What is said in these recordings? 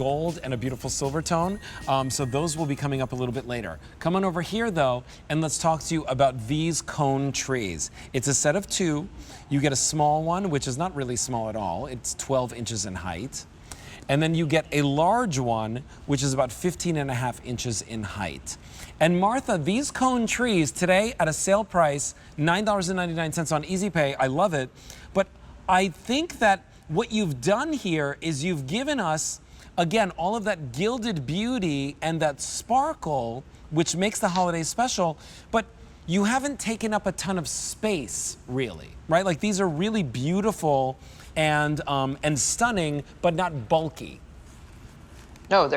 gold and a beautiful silver tone. So those will be coming up a little bit later. Come on over here though, and let's talk to you about these cone trees. It's a set of 2. You get a small one, which is not really small at all. It's 12 inches in height. And then you get a large one, which is about 15.5 inches in height. And Martha, these cone trees today at a sale price, $9.99 on Easy Pay. I love it. But I think that what you've done here is you've given us, again, all of that gilded beauty and that sparkle, which makes the holiday special, but you haven't taken up a ton of space, really, right? Like these are really beautiful and stunning, but not bulky. No,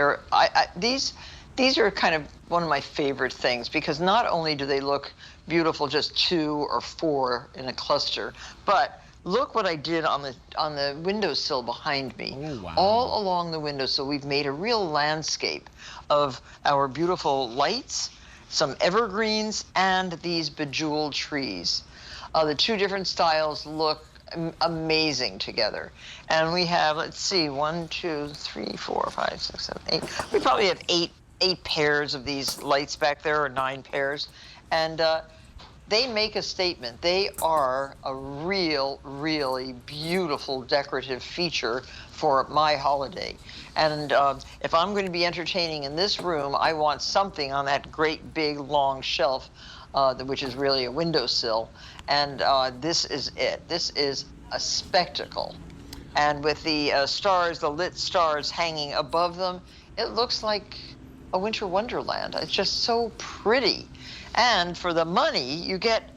these are kind of one of my favorite things, because not only do they look beautiful, just 2 or 4 in a cluster, but look what I did on the windowsill behind me. Oh, wow. All along the windowsill, we've made a real landscape of our beautiful lights, some evergreens, and these bejeweled trees. The 2 different styles look amazing together. And we have, let's see, 1, 2, 3, 4, 5, 6, 7, 8. We probably have eight pairs of these lights back there, or 9 pairs. And they make a statement. They are a really beautiful decorative feature for my holiday. And if I'm going to be entertaining in this room, I want something on that great big long shelf, which is really a windowsill. And this is it. This is a spectacle. And with the stars, the lit stars hanging above them, it looks like a winter wonderland. It's just so pretty. And for the money, you get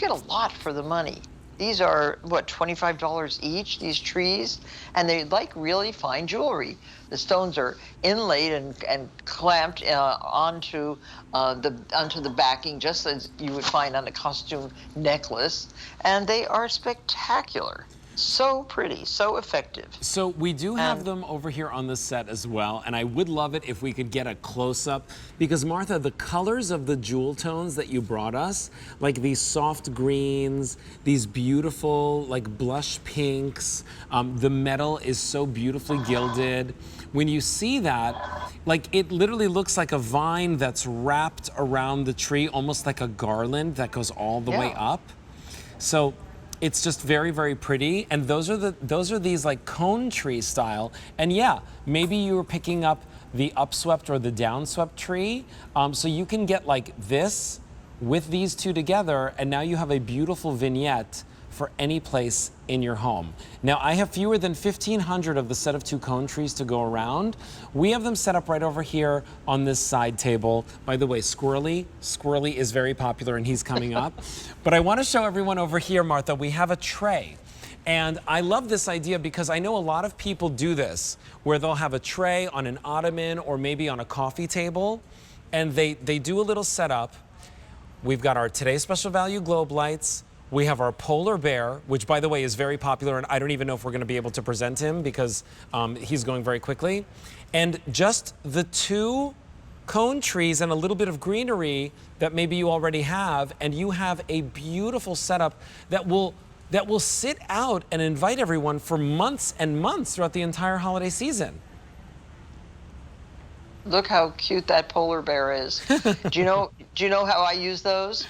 a lot for the money. These are, what, $25 each, these trees? And they like really fine jewelry. The stones are inlaid and clamped onto the backing, just as you would find on a costume necklace. And they are spectacular. So pretty, so effective. So we do have them over here on the set as well, and I would love it if we could get a close-up, because Martha, the colors of the jewel tones that you brought us, like these soft greens, these beautiful like blush pinks, the metal is so beautifully gilded. When you see that, like it literally looks like a vine that's wrapped around the tree, almost like a garland that goes all the way up. So it's just very pretty, and those are these like cone tree style. And yeah, maybe you were picking up the upswept or the downswept tree, so you can get like this with these 2 together, and now you have a beautiful vignette for any place in your home. Now, I have fewer than 1,500 of the set of 2 cone trees to go around. We have them set up right over here on this side table. By the way, Squirrely is very popular, and he's coming up. But I want to show everyone over here, Martha, we have a tray. And I love this idea because I know a lot of people do this, where they'll have a tray on an ottoman or maybe on a coffee table, and they do a little setup. We've got our Today's Special Value globe lights. We have our polar bear, which, by the way, is very popular, and I don't even know if we're going to be able to present him because he's going very quickly. And just the 2 cone trees and a little bit of greenery that maybe you already have, and you have a beautiful setup that will sit out and invite everyone for months and months throughout the entire holiday season. Look how cute that polar bear is. Do you know how I use those?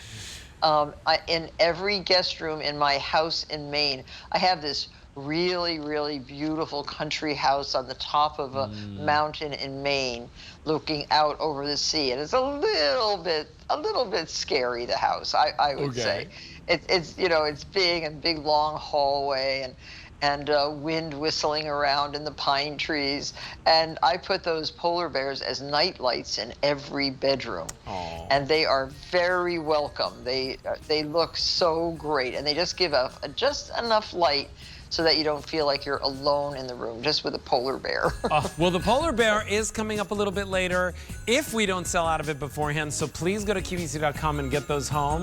In every guest room in my house in Maine, I have this really beautiful country house on the top of a mountain in Maine, looking out over the sea, and it's a little bit scary. The house, I would say, it's big and big long hallway and wind whistling around in the pine trees. And I put those polar bears as night lights in every bedroom. Aww. And they are very welcome. They look so great, and they just give just enough light so that you don't feel like you're alone in the room, just with a polar bear. Well, the polar bear is coming up a little bit later if we don't sell out of it beforehand, so please go to QVC.com and get those home.